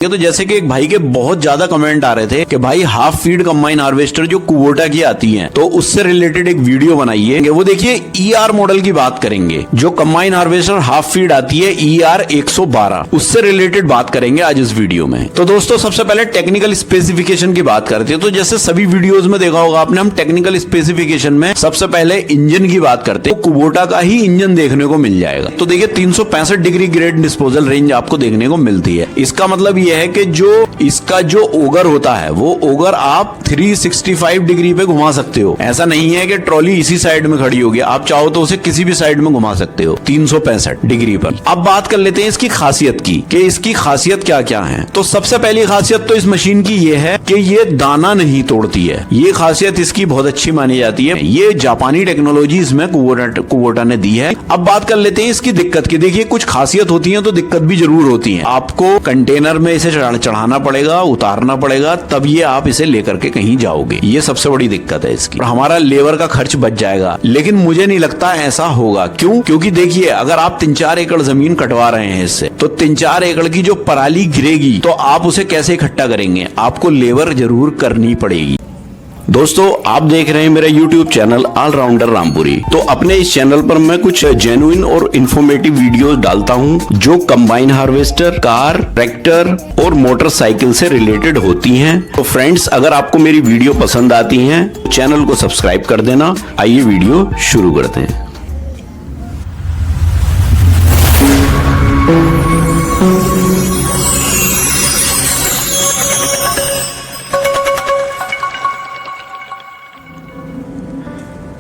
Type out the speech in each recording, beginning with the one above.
तो जैसे कि एक भाई के बहुत ज्यादा कमेंट आ रहे थे कि भाई हाफ फीड कंबाइन हार्वेस्टर जो कुबोटा की आती है तो उससे रिलेटेड एक वीडियो बनाइए। वो देखिए ER मॉडल की बात करेंगे, जो कंबाइन हार्वेस्टर हाफ फीड आती है ER 112, उससे रिलेटेड बात करेंगे आज इस वीडियो में। तो दोस्तों सबसे पहले टेक्निकल स्पेसिफिकेशन की बाबात करते हैं। तो जैसे सभी वीडियोज में देखा होगा आपने, हम टेक्निकल स्पेसिफिकेशन में सबसे पहले इंजन की बात करते हैं। कुबोटा का ही इंजन देखने को मिल जाएगा। तो देखिए 365 डिग्री ग्रेड डिस्पोजल रेंज आपको देखने को मिलती है। इसका मतलब यह है कि जो इसका जो ओगर होता है वो ओगर आप 365 डिग्री पे घुमा सकते हो। ऐसा नहीं है कि ट्रॉली इसी साइड में खड़ी होगी, आप चाहो तो उसे किसी भी साइड में घुमा सकते हो 365 डिग्री पर। अब बात कर लेते हैं इसकी खासियत की कि इसकी खासियत क्या क्या है। तो सबसे पहली खासियत तो इस मशीन की ये है कि ये दाना नहीं तोड़ती है। ये खासियत इसकी बहुत अच्छी मानी जाती है। ये जापानी टेक्नोलॉजी इसमें कुबोटा ने दी है। अब बात कर लेते हैं इसकी दिक्कत की। देखिए कुछ खासियत होती है तो दिक्कत भी जरूर होती है। आपको कंटेनर में इसे चढ़ाना पड़ेगा, उतारना पड़ेगा, तब ये आप इसे लेकर के कहीं जाओगे। ये सबसे बड़ी दिक्कत है इसकी। हमारा लेबर का खर्च बच जाएगा, लेकिन मुझे नहीं लगता ऐसा होगा। क्यों? क्योंकि देखिए अगर आप 3-4 एकड़ जमीन कटवा रहे हैं इससे, तो 3-4 एकड़ की जो पराली गिरेगी तो आप उसे कैसे इकट्ठा करेंगे? आपको लेबर जरूर करनी पड़ेगी। दोस्तों आप देख रहे हैं मेरा YouTube चैनल ऑलराउंडर रामपुरी। तो अपने इस चैनल पर मैं कुछ जेन्युइन और इंफॉर्मेटिव वीडियोस डालता हूं जो कंबाइन हार्वेस्टर, कार, ट्रैक्टर और मोटरसाइकिल से रिलेटेड होती हैं। तो फ्रेंड्स अगर आपको मेरी वीडियो पसंद आती हैं तो चैनल को सब्सक्राइब कर देना। आइए वीडियो शुरू करते हैं।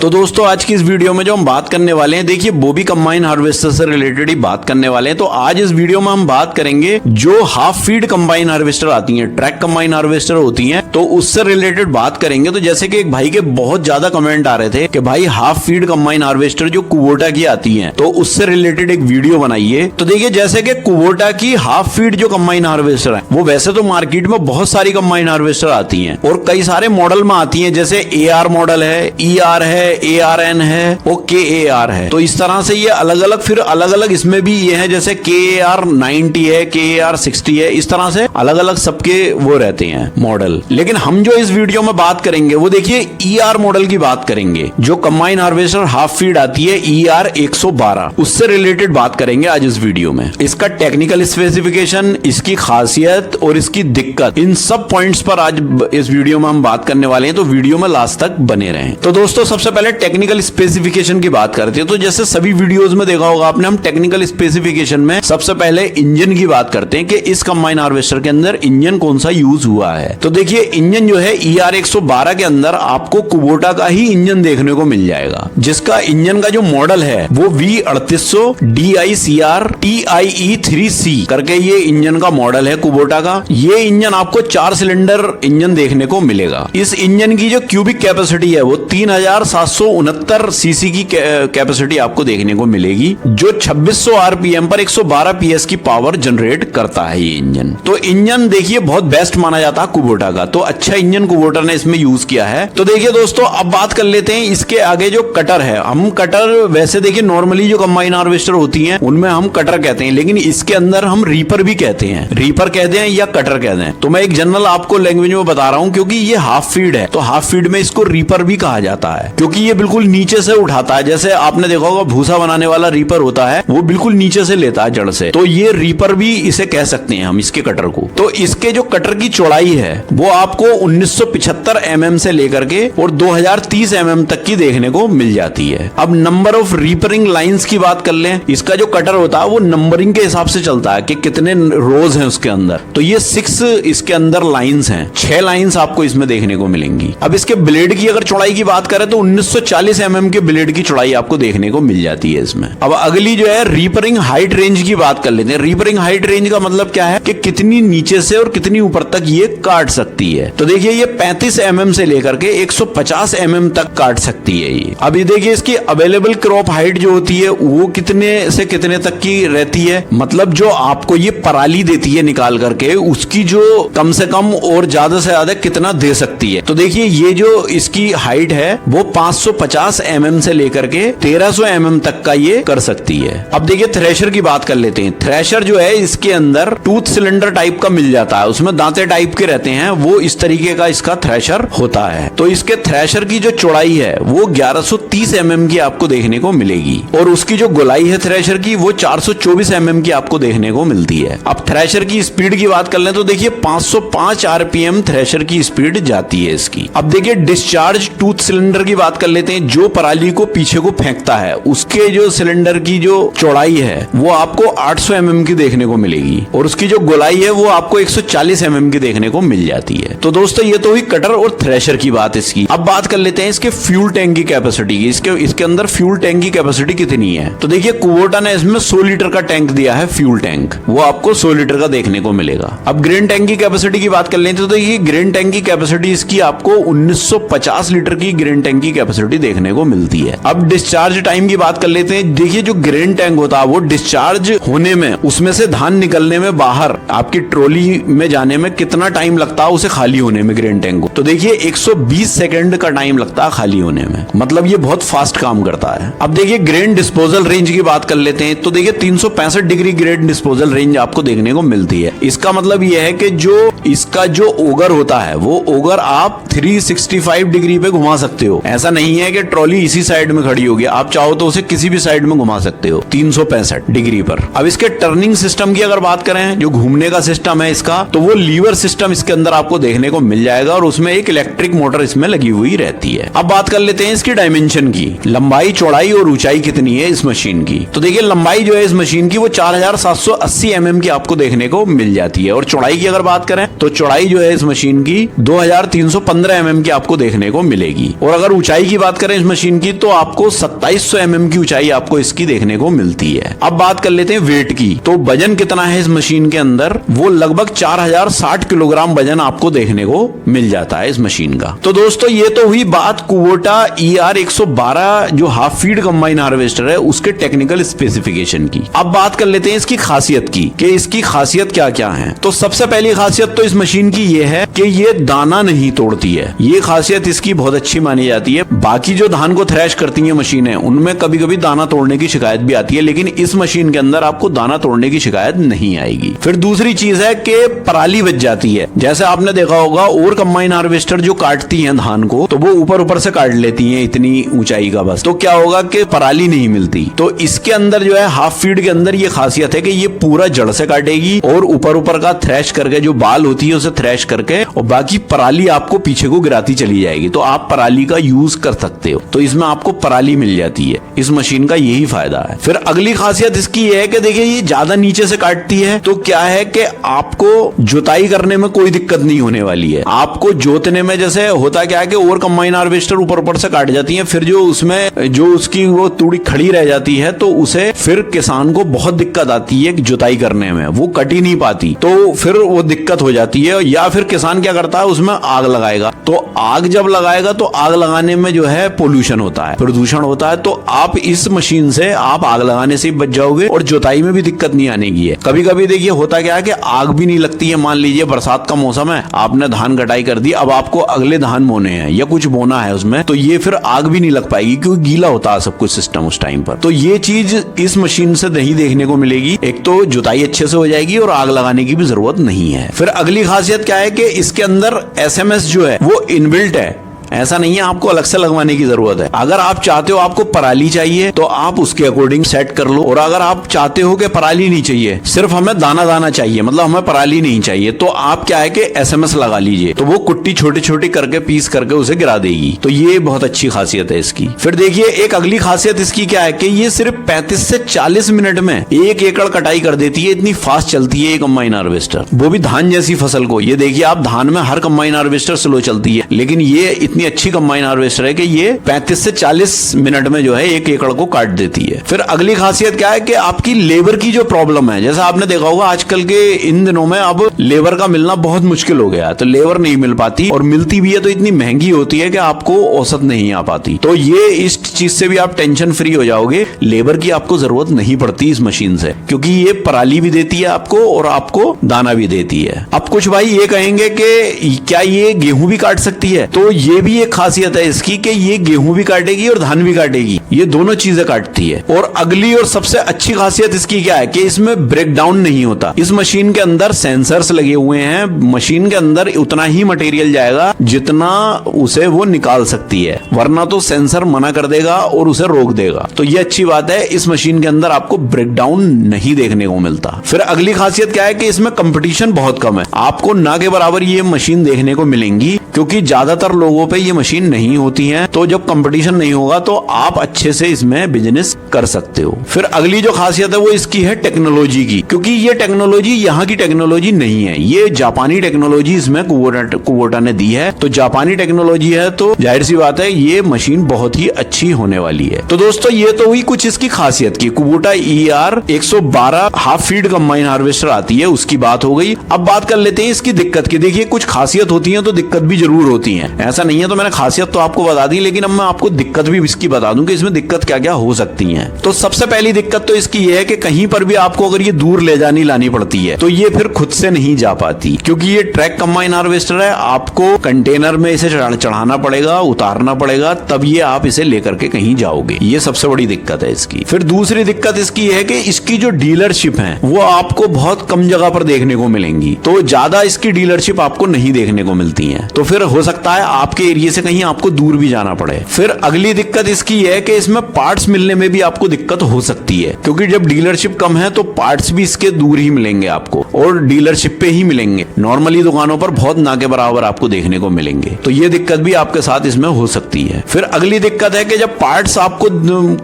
तो दोस्तों आज की इस वीडियो में जो हम बात करने वाले हैं, देखिए वो भी कंबाइन हार्वेस्टर से रिलेटेड ही बात करने वाले हैं। तो आज इस वीडियो में हम बात करेंगे जो हाफ फीड कंबाइन हार्वेस्टर आती हैं, ट्रैक कंबाइन हार्वेस्टर होती हैं, तो उससे रिलेटेड बात करेंगे। तो जैसे कि एक भाई के बहुत ज्यादा कमेंट आ रहे थे कि भाई हाफ फीड कंबाइन हार्वेस्टर जो कुबोटा की आती है तो उससे रिलेटेड एक वीडियो बनाइए। तो देखिए जैसे कि कुबोटा की हाफ फीड जो कंबाइन हार्वेस्टर है, वो वैसे तो मार्केट में बहुत सारी कंबाइन हार्वेस्टर आती है और कई सारे मॉडल में आती है। जैसे AR मॉडल है, ER है, ARN है और KAR है। तो इस तरह से ये अलग अलग, फिर अलग अलग इसमें भी ये है, जैसे KAR 90 है, KAR 60 है। इस तरह से अलग अलग सबके वो रहते हैं मॉडल। लेकिन हम जो इस वीडियो में बात करेंगे वो देखिए ER मॉडल की बात करेंगे, जो कंबाइन हार्वेस्टर हाफ फीड आती है ER 112, उससे रिलेटेड बात करेंगे आज इस वीडियो में। इसका टेक्निकल स्पेसिफिकेशन, इसकी खासियत और इसकी दिक्कत, इन सब पॉइंट्स पर आज इस वीडियो में हम बात करने वाले हैं। तो वीडियो में लास्ट तक बने रहें। तो दोस्तों सबसे पहले टेक्निकल स्पेसिफिकेशन की बात करते हैं। तो जैसे सभी वीडियोस में देखा होगा आपने, हम टेक्निकल स्पेसिफिकेशन में सबसे पहले इंजन की बात करते हैं कि इस कंबाइन हार्वेस्टर के अंदर इंजन कौन सा यूज हुआ है। तो देखिए इंजन जो है ER 112 के अंदर आपको कुबोटा का ही इंजन देखने को मिल जाएगा, जिसका इंजन का जो मॉडल है वो V3800 DICR TIE 3C करके ये इंजन का मॉडल है कुबोटा का। ये इंजन आपको 4 सिलेंडर इंजन देखने को मिलेगा। इस इंजन की जो क्यूबिक कैपेसिटी है वो 3769 सीसी की कैपेसिटी आपको देखने को मिलेगी, जो 2600 RPM पर 112 PS की पावर जनरेट करता है ये इंजन। तो इंजन देखिए बहुत बेस्ट माना जाता है कुबोटा का। तो अच्छा इंजन कुबोटा ने इसमें यूज किया है। तो देखिए दोस्तों अब बात कर लेते हैं इसके आगे जो कटर है। हम कटर वैसे देखिए नॉर्मली जो कंबाइन हार्वेस्टर होती हैं उनमें हम कटर कहते हैं, लेकिन इसके अंदर हम रीपर भी कहते हैं। रीपर कहते हैं या कटर कहते हैं। तो मैं एक जनरल आपको लैंग्वेज में बता रहा हूं, क्योंकि ये हाफ फीड है तो हाफ फीड में इसको रीपर भी कहा जाता है, क्योंकि ये बिल्कुल नीचे से उठाता है। जैसे आपने देखा होगा भूसा बनाने वाला रीपर होता है, वो बिल्कुल नीचे से लेता है जड़ से। तो ये रीपर भी इसे कह सकते हैं हम इसके कटर को। तो इसके जो कटर की चौड़ाई है वो आपको 1975 mm से लेकर के और 2030 mm तक की देखने को मिल जाती है। अब नंबर ऑफ रीपरिंग लाइंस की बात कर लें। इसका जो कटर होता है वो नंबरिंग के हिसाब से चलता है कि कितने रोज हैं उसके अंदर। तो ये 6 इसके अंदर लाइंस हैं, 6 लाइंस आपको इसमें देखने को मिलेंगी। अब इसके ब्लेड की अगर चौड़ाई की बात करें तो 1940 mm के ब्लेड की चौड़ाई आपको देखने को मिल जाती है इसमें। अब अगली जो है रीपरिंग हाइट रेंज की बात कर लेते हैं। रीपरिंग हाइट रेंज का मतलब क्या है कि कितनी नीचे से और कितनी ऊपर तक ये काट सकती है। तो देखिए ये 35 mm से लेकर के 150 mm तक काट सकती है ये। अब ये देखिए इसकी अवेलेबल क्रॉप हाइट जो होती है वो कितने से कितने तक की रहती है, मतलब जो आपको ये पराली देती है निकाल करके उसकी जो कम से कम और ज्यादा से ज्यादा कितना दे सकती है। तो देखिए ये जो इसकी हाइट है वो 500 550 mm से लेकर के 1300 mm तक का ये कर सकती है। अब देखिए थ्रेशर की बात कर लेते हैं। थ्रेशर जो है इसके अंदर टूथ सिलेंडर टाइप का मिल जाता है, उसमें दांते टाइप के रहते हैं, वो इस तरीके का इसका थ्रेशर होता है। तो इसके थ्रेशर की जो चौड़ाई है वो 1130 mm की आपको देखने को मिलेगी और उसकी जो गोलाई है थ्रेशर की वो 424 mm की आपको देखने को मिलती है। अब थ्रेशर की स्पीड की बात कर लें तो देखिए 505 RPM थ्रेशर की स्पीड जाती है इसकी। अब देखिए डिस्चार्ज टूथ सिलेंडर की बात कर लेते हैं, जो पराली को पीछे को फेंकता है उसके जो सिलेंडर की जो चौड़ाई है वो आपको 800 mm की देखने को मिलेगी और उसकी जो गोलाई है वो आपको 140 mm की देखने को मिल जाती है। तो दोस्तों ये तो हुई कटर और थ्रेशर की बात इसकी। अब बात कर लेते हैं इसके फ्यूल टैंक की कैपेसिटी की। इसके अंदर फ्यूल टैंक की कैपेसिटी कितनी है? तो देखिए कुबोटा ने इसमें 100 लीटर का टैंक दिया है, फ्यूल टैंक, वो आपको 100 लीटर का देखने को मिलेगा। अब ग्रेन टैंक की कैपेसिटी की बात कर लेते हैं तो देखिए ग्रेन टैंक की कैपेसिटी इसकी आपको 1950 लीटर की ग्रेन टैंक की कैपेसिटी देखने को मिलती है। अब डिस्चार्ज टाइम की बात कर लेते हैं। देखिए जो ग्रेन टैंक होता है वो डिस्चार्ज होने में, उसमें से धान निकलने में बाहर आपकी ट्रॉली में जाने में कितना टाइम लगता है उसे खाली होने में ग्रेन टैंक को? तो देखिए 120 सेकंड का टाइम लगता है खाली होने में, मतलब ये बहुत फास्ट काम करता है। अब देखिए ग्रेन डिस्पोजल रेंज की बात कर लेते हैं तो देखिए 365 डिग्री ग्रेन डिस्पोजल रेंज आपको देखने को मिलती है। इसका मतलब यह है कि जो इसका जो ओगर होता है वो ओगर आप 365 डिग्री पे घुमा सकते हो। ऐसा नहीं है कि ट्रॉली इसी साइड में खड़ी होगी, आप चाहो तो उसे किसी भी साइड में घुमा सकते हो 365 डिग्री पर। अब इसके टर्निंग सिस्टम की अगर बात करें, जो घूमने का सिस्टम है इसका, तो वो लीवर सिस्टम इसके अंदर आपको देखने को मिल जाएगा और उसमें एक इलेक्ट्रिक मोटर इसमें लगी हुई रहती है। अब बात कर लेते हैं इसकी डायमेंशन की, लंबाई, चौड़ाई और ऊंचाई कितनी है इस मशीन की। तो देखिए लंबाई जो है इस मशीन की वो 4780 mm की आपको देखने को मिल जाती है और चौड़ाई की अगर बात करें तो चौड़ाई जो है इस मशीन की 2315 mm की आपको देखने को मिलेगी और अगर ऊंचाई की बात करें इस मशीन की तो आपको 2700 mm की ऊंचाई आपको इसकी देखने को मिलती है। अब बात कर लेते हैं वेट की। तो वजन कितना है इस मशीन के अंदर? वो लगभग 4060 किलोग्राम वजन आपको देखने को मिल जाता है इस मशीन का। तो दोस्तों ये तो हुई बात कुबोटा ER 112 जो हाफ फीड कंबाइन हार्वेस्टर है उसके टेक्निकल स्पेसिफिकेशन की। अब बात कर लेते हैं इसकी खासियत की कि इसकी खासियत क्या क्या है। तो सबसे पहली खासियत तो इस मशीन की ये है कि ये दाना नहीं तोड़ती है, ये खासियत इसकी बहुत अच्छी मानी जाती है। बाकी जो धान को थ्रेश करती है मशीनें उनमें कभी कभी दाना तोड़ने की शिकायत भी आती है, लेकिन इस मशीन के अंदर आपको दाना तोड़ने की शिकायत नहीं आएगी। फिर दूसरी चीज है कि पराली बच जाती है। जैसे आपने देखा होगा और कंबाइन हार्वेस्टर जो काटती है धान को तो वो ऊपर ऊपर से काट लेती है इतनी ऊंचाई का, बस तो क्या होगा कि पराली नहीं मिलती। तो इसके अंदर जो है हाफ फीड के अंदर ये खासियत है कि ये पूरा जड़ से काटेगी और ऊपर ऊपर का थ्रेश करके जो बाल होती है उसे थ्रेश करके और बाकी पराली आपको पीछे को गिराती चली जाएगी। तो आप पराली का यूज कर सकते हो, तो इसमें आपको पराली मिल जाती है। इस मशीन का यही फायदा है। फिर अगली खासियत इसकी है कि देखिए ये ज्यादा नीचे से काटती है तो क्या है कि आपको जुताई करने में कोई दिक्कत नहीं होने वाली है। आपको जोतने में जैसे होता क्या है कि और कंबाइन हार्वेस्टर ऊपर ऊपर से काट जाती है, फिर जो उसमें जो उसकी वो तूड़ी खड़ी रह जाती है तो उसे फिर किसान को बहुत दिक्कत आती है जुताई करने में, वो कट ही नहीं पाती, तो फिर वो दिक्कत हो जाती है। या फिर किसान क्या करता है उसमें आग लगाएगा, तो आग जब लगाएगा तो आग लगाने में जो है पोल्यूशन होता है, प्रदूषण होता है। तो आप इस मशीन से आप आग लगाने से बच जाओगे और जुताई में भी दिक्कत नहीं आने की है। कभी कभी देखिए होता क्या है कि आग भी नहीं लगती है। मान लीजिए बरसात का मौसम है, आपने धान कटाई कर दी, अब आपको अगले धान बोने हैं या कुछ बोना है उसमें, तो ये फिर आग भी नहीं लग पाएगी क्योंकि गीला होता है सब कुछ सिस्टम उस टाइम पर। तो ये चीज इस मशीन से नहीं देखने को मिलेगी। एक तो जुताई अच्छे से हो जाएगी और आग लगाने की भी जरूरत नहीं है। फिर अगली खासियत क्या है कि इसके अंदर SMS जो है वो इनबिल्ट है, ऐसा नहीं है आपको अलग से लगवाने की जरूरत है। अगर आप चाहते हो आपको पराली चाहिए तो आप उसके अकॉर्डिंग सेट कर लो, और अगर आप चाहते हो कि पराली नहीं चाहिए, सिर्फ हमें दाना दाना चाहिए, मतलब हमें पराली नहीं चाहिए, तो आप क्या है कि SMS लगा लीजिए, तो वो कुट्टी छोटी छोटी करके पीस करके उसे गिरा देगी। तो ये बहुत अच्छी खासियत है इसकी। फिर देखिए एक अगली खासियत इसकी क्या है कि ये सिर्फ 35 से 40 मिनट में 1 एकड़ कटाई कर देती है। इतनी फास्ट चलती है ये कंबाइन हार्वेस्टर, वो भी धान जैसी फसल को। ये देखिए आप धान में हर कंबाइन हार्वेस्टर स्लो चलती है, लेकिन ये इतनी अच्छी कंबाइन हार्वेस्टर है कि ये 35 से 40 मिनट में जो है 1 एकड़ को काट देती है। फिर अगली खासियत क्या है कि आपकी लेबर की जो प्रॉब्लम है, जैसा आपने देखा होगा आजकल के इन दिनों में अब लेबर का मिलना बहुत मुश्किल हो गया है, तो लेबर नहीं मिल पाती, और मिलती भी है तो इतनी महंगी होती है कि आपको औसत नहीं आ पाती। तो ये इस चीज से भी आप टेंशन फ्री हो जाओगे, लेबर की आपको जरूरत नहीं पड़ती इस मशीन से, क्योंकि ये पराली भी देती है आपको और आपको दाना भी देती है। अब कुछ भाई ये कहेंगे कि क्या ये गेहूं भी काट सकती है? तो ये भी भी एक खासियत है इसकी कि ये गेहूं भी काटेगी और धान भी काटेगी, ये दोनों चीजें काटती है। और अगली और सबसे अच्छी खासियत इसकी क्या है कि इसमें ब्रेकडाउन नहीं होता। इस मशीन के अंदर सेंसर्स लगे हुए हैं, मशीन के अंदर उतना ही मटेरियल जाएगा जितना उसे वो निकाल सकती है, वरना तो सेंसर मना कर देगा और उसे रोक देगा। तो ये अच्छी बात है, इस मशीन के अंदर आपको ब्रेकडाउन नहीं देखने को मिलता। फिर अगली खासियत क्या है कि इसमें कंपटीशन बहुत कम है, आपको ना के बराबर ये मशीन देखने को मिलेंगी, क्योंकि ज्यादातर लोगों पे ये मशीन नहीं होती है। तो जब कंपटीशन नहीं होगा तो आप अच्छे से इसमें बिजनेस कर सकते हो। फिर अगली जो खासियत है वो इसकी है टेक्नोलॉजी की, क्योंकि ये टेक्नोलॉजी यहाँ की टेक्नोलॉजी नहीं है, ये जापानी टेक्नोलॉजी इसमें कुबोटा ने दी है। तो जापानी टेक्नोलॉजी है तो जाहिर सी बात है ये मशीन बहुत ही अच्छी होने वाली है। तो दोस्तों ये तो हुई कुछ इसकी खासियत की। Kubota ER 112 half feed combine harvester आती है, उसकी बात हो गई। अब बात कर लेते हैं इसकी दिक्कत की। देखिए कुछ खासियत होती है तो दिक्कत भी जरूर होती है, ऐसा नहीं है। तो मैंने खासियत तो आपको बता दी, लेकिन अब मैं आपको दिक्कत भी इसकी बता दूं कि इसमें दिक्कत क्या क्या हो सकती है। तो सबसे पहली दिक्कत तो इसकी ये है कि कहीं पर भी आपको अगर ये दूर ले जानी लानी पड़ती है तो ये फिर खुद से नहीं जा पाती, क्योंकि ये ट्रैक कंबाइन हार्वेस्टर है। आपको कंटेनर में इसे चढ़ाना पड़ेगा, उतारना पड़ेगा, तब ये आप इसे लेकर के कहीं जाओगे। ये सबसे बड़ी दिक्कत है इसकी। फिर दूसरी दिक्कत इसकी है कि इसकी जो डीलरशिप है वो आपको बहुत कम जगह पर देखने को मिलेंगी, तो ज्यादा इसकी डीलरशिप आपको नहीं देखने को मिलती है। तो फिर हो सकता है आपके एरिया से कहीं आपको दूर भी जाना पड़े। फिर अगली दिक्कत इसकी है कि इसमें पार्ट्स मिलने में भी आपको दिक्कत हो सकती है, क्योंकि जब डीलरशिप कम है तो पार्ट्स भी इसके दूर ही मिलेंगे आपको, और डीलरशिप पे ही मिलेंगे। नॉर्मली दुकानों पर बहुत ना के बराबर आपको देखने को मिलेंगे। तो ये दिक्कत भी आपके साथ इसमें हो सकती है। फिर अगली दिक्कत है कि जब पार्ट्स आपको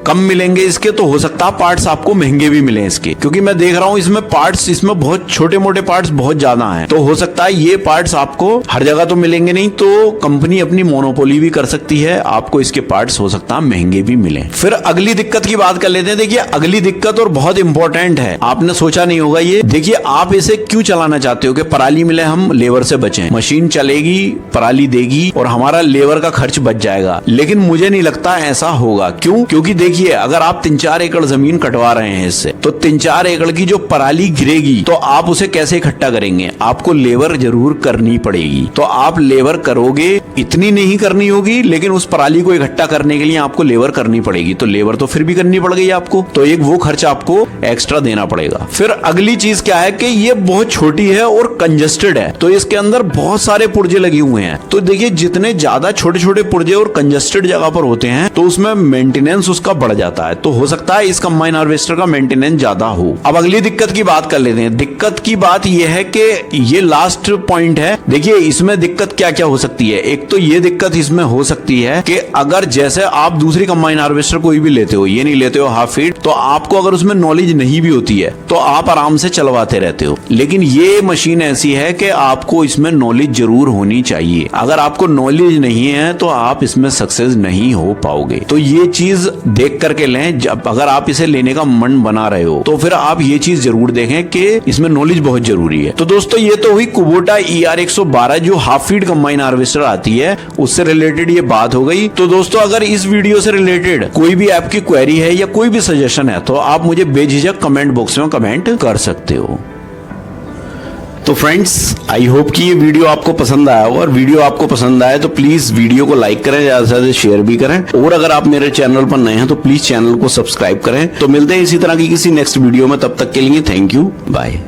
कम मिलेंगे इसके, तो हो सकता है पार्ट्स आपको महंगे भी मिले इसके, क्योंकि मैं देख रहा हूं इसमें पार्ट्स, इसमें बहुत छोटे मोटे पार्ट्स बहुत ज्यादा हैं। तो हो सकता है ये पार्ट्स आपको हर जगह तो मिलेंगे नहीं, तो कंपनी अपनी मोनोपोली भी कर सकती है, आपको इसके पार्ट्स हो सकता है महंगे भी मिले। फिर अगली दिक्कत की बात कर लेते हैं। देखिए अगली दिक्कत और बहुत इंपॉर्टेंट है, आपने सोचा नहीं होगा ये। देखिए आप इसे क्यों चलाना चाहते हो कि पराली मिले, हम लेबर से बचें, मशीन चलेगी, पराली देगी और हमारा लेबर का खर्च बच जाएगा। लेकिन मुझे नहीं लगता ऐसा होगा। क्यों? क्योंकि देखिए अगर आप 3-4 एकड़ जमीन कटवा रहे हैं इससे, तो 3-4 एकड़ की जो पराली गिरेगी तो आप उसे कैसे इकट्ठा करेंगे? आपको लेबर जरूर करनी पड़ेगी। तो आप लेबर करोगे, इतनी नहीं करनी होगी, लेकिन उस पराली को इकट्ठा करने के लिए आपको लेबर करनी पड़ेगी। तो लेबर तो फिर भी करनी पड़ गई आपको, तो एक वो खर्च आपको एक्स्ट्रा देना पड़ेगा। फिर अगली चीज क्या है कि ये बहुत छोटी है और कंजस्टेड है, तो इसके अंदर बहुत सारे पुर्जे लगे हुए हैं। तो देखिए जितने ज्यादा छोटे छोटे पुर्जे और कंजस्टेड जगह पर होते हैं तो उसमें मेंटेनेंस उसका बढ़ जाता है। तो हो सकता है इस कंबाइन हार्वेस्टर का मेंटेनेंस ज्यादा हो। अब अगली दिक्कत की बात कर लेते हैं। दिक्कत की बात यह है कि ये लास्ट पॉइंट है। देखिए इसमें दिक्कत क्या क्या हो सकती है। एक तो ये दिक्कत इसमें हो सकती है कि अगर जैसे आप दूसरी कंबाइन हार्वेस्टर कोई भी लेते हो, ये नहीं लेते हो हाफ फीट, तो आपको अगर उसमें नॉलेज नहीं भी होती है तो आप आराम से चलवाते रहते हो। लेकिन ये मशीन ऐसी है कि आपको इसमें नॉलेज जरूर होनी चाहिए। अगर आपको नॉलेज नहीं है तो आप इसमें सक्सेस नहीं हो पाओगे। तो ये चीज देख करके लें। जब अगर आप इसे लेने का मन बना रहे हो तो फिर आप ये चीज जरूर देखें कि इसमें नॉलेज बहुत जरूरी है। तो दोस्तों ये तो हुई कुबोटा ER 112 जो हाफ फीड कंबाइन हार्वेस्टर आती है, उससे रिलेटेड ये बात हो गई। तो दोस्तों अगर इस वीडियो से रिलेटेड कोई भी आपकी क्वेरी है या कोई भी सजेशन है तो आप मुझे बेझिझक कमेंट बॉक्स में कमेंट कर सकते हो। तो फ्रेंड्स आई होप कि ये वीडियो आपको पसंद आया हो, और वीडियो आपको पसंद आए तो प्लीज वीडियो को लाइक करें, ज्यादा से ज्यादा शेयर भी करें, और अगर आप मेरे चैनल पर नए हैं तो प्लीज चैनल को सब्सक्राइब करें। तो मिलते हैं इसी तरह की किसी नेक्स्ट वीडियो में, तब तक के लिए थैंक यू, बाय।